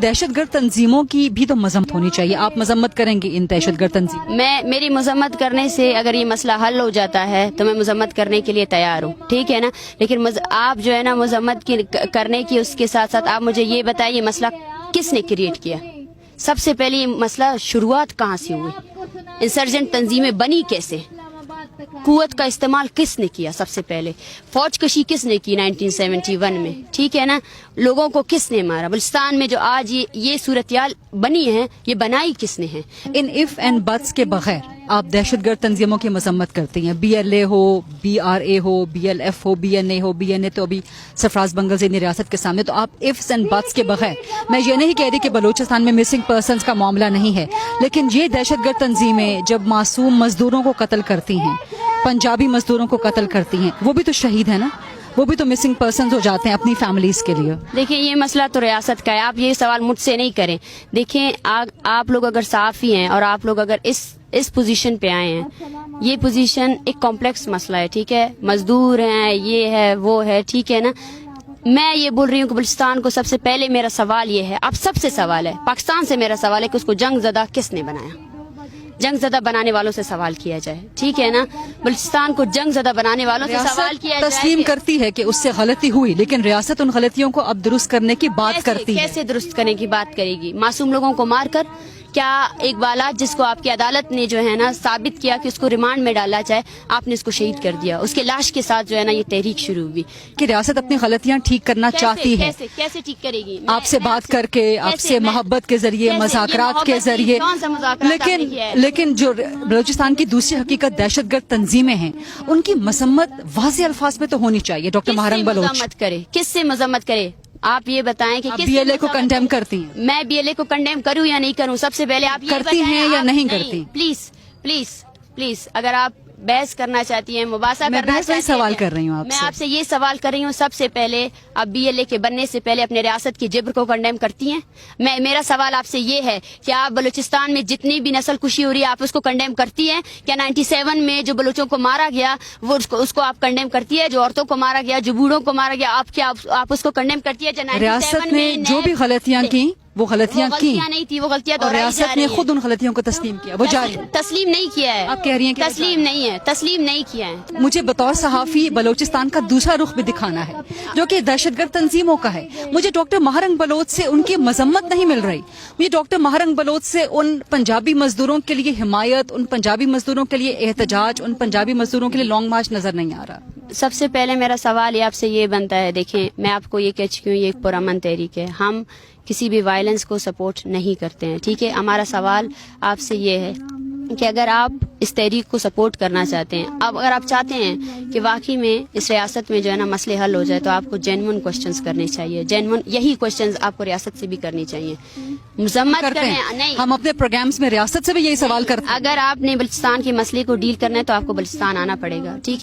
दहशत गर्द तंजीमों की भी तो मजम्मत होनी चाहिए, आप मजम्मत करेंगे इन दहशत गर्द तंजीमों? मेरी मजम्मत करने से अगर ये मसला हल हो जाता है तो मैं मजम्मत करने के लिए तैयार हूँ, ठीक है ना। लेकिन आप जो है ना मजम्मत करने की उसके साथ साथ आप मुझे ये बताइए मसला किसने क्रिएट किया? सबसे पहले ये मसला शुरुआत कहाँ से हुई? इंसर्जेंट तंजीमें बनी कैसे? कुव्वत का इस्तेमाल किसने किया? सबसे पहले फौज कशी किसने की 1971 में, ठीक है ना। लोगों को किसने मारा? बलूचिस्तान में जो आज ये सूरत-याल बनी है, ये बनाई किसने है? इन इफ एंड बट्स के बगैर आप दहशतगर्द तंजीमों की मजम्मत करती हैं, BLA हो, BRA हो, BLF हो, BNA हो, BNA तो अभी सरफराज बंगल ज़ेनी रियासत के सामने, तो आप इफ्स एंड बट्स के बगैर, मैं ये नहीं कह रही कि बलूचिस्तान में मिसिंग पर्सनस का मामला नहीं है, लेकिन ये दहशतगर्द तंजीमें जब मासूम मजदूरों को कत्ल करती हैं, पंजाबी मजदूरों को कत्ल करती हैं, वो भी तो शहीद है ना, वो भी तो मिसिंग पर्सन हो जाते हैं अपनी फैमिलीज के लिए। देखिए ये मसला तो रियासत का है, आप ये सवाल मुझसे नहीं करें। देखिए आप लोग अगर साफी हैं और आप लोग अगर इस पोजीशन पे आए हैं, ये पोजीशन एक कॉम्प्लेक्स मसला है, ठीक है। मजदूर हैं, ये है वो है, ठीक है ना। मैं ये बोल रही हूँ कि बलूचिस्तान को सबसे पहले मेरा सवाल ये है, आप सबसे सवाल है, पाकिस्तान से मेरा सवाल है कि उसको जंग ज़दा किसने बनाया? जंग ज़दा बनाने वालों से सवाल किया जाए, ठीक है ना। बलूचिस्तान को जंग ज़दा बनाने वालों से सवाल किया जाए। तस्लीम करती है कि उससे गलती हुई, लेकिन रियासत उन गलतियों को अब दुरुस्त करने की बात करती है। कैसे दुरुस्त करने की बात करेगी? मासूम लोगों को मारकर? क्या एक बालात जिसको आपकी अदालत ने जो है ना साबित किया कि उसको रिमांड में डाला जाए, आपने उसको शहीद कर दिया, उसके लाश के साथ जो है ना ये तहरीक शुरू हुई कि रियासत अपनी गलतियां ठीक करना चाहती है। कैसे ठीक करेगी? आपसे बात करके, आपसे मोहब्बत के जरिए, मज़ाकरात के जरिए। लेकिन जो बलूचिस्तान की दूसरी हकीकत दहशतगर्द तंजीमें हैं, उनकी मजम्मत वाज़ेह अल्फाज में तो होनी चाहिए। डॉक्टर महारंग बलोच किससे मजम्मत करे? आप ये बताएं कि BLA को कंडेम करती हैं? मैं BLA को कंडेम करूं या नहीं करूं? सबसे पहले आप ये करती हैं या नहीं करती? प्लीज अगर आप बहस करना चाहती हैं, मुबासा करना चाहती हैं, सवाल कर रही हूँ मैं आपसे ये सवाल कर रही हूँ, सबसे पहले आप BLA के बनने से पहले अपने रियासत की जिब्र को कंडेम करती हैं? मेरा सवाल आपसे ये है कि आप बलूचिस्तान में जितनी भी नस्ल कुशी हो रही है आप उसको कंडेम करती हैं? क्या 97 में जो बलूचों को मारा गया वो उसको आप कंडेम करती है? जो औरतों को मारा गया, जो बूढ़ों को मारा गया, आप उसको कंडेम करती है? रियासत ने जो भी गलतियाँ की वो गलतियाँ नहीं थी, वो गलतियाँ और रियासत ने खुद उन गलतियों को तस्लीम किया, वो जारी तस्लीम नहीं किया है। आप कह रही हैं कि तस्लीम नहीं किया है। मुझे बतौर सहाफी बलूचिस्तान का दूसरा रुख भी दिखाना है जो कि दहशतगर्द तंजीमों का है। मुझे डॉक्टर महारंग बलोच से उनकी मजम्मत नहीं मिल रही, मुझे डॉक्टर महारंग बलोच से उन पंजाबी मजदूरों के लिए हिमायत, उन पंजाबी मजदूरों के लिए एहतजाज, उन पंजाबी मजदूरों के लिए लॉन्ग मार्च नजर नहीं आ रहा। सबसे पहले मेरा सवाल ये आपसे ये बनता है, देखें मैं आपको ये कह चुकी हूँ, ये एक पुरअमन तहरीक है, हम किसी भी वायलेंस को सपोर्ट नहीं करते हैं, ठीक है। हमारा सवाल आपसे ये है कि अगर आप इस तहरीक को सपोर्ट करना चाहते हैं, अब अगर आप चाहते हैं कि वाकई में इस रियासत में जो है ना मसले हल हो जाए, तो आपको जेन्युइन क्वेश्चंस करने चाहिए, जेन्युइन यही क्वेश्चंस आपको रियासत से भी करनी चाहिए। मजम्मत नहीं, हम अपने प्रोग्राम्स में रियासत से भी यही सवाल करते हैं। अगर आपने बलूचिस्तान के मसले को डील करना है तो आपको बलूचिस्तान आना पड़ेगा, ठीक।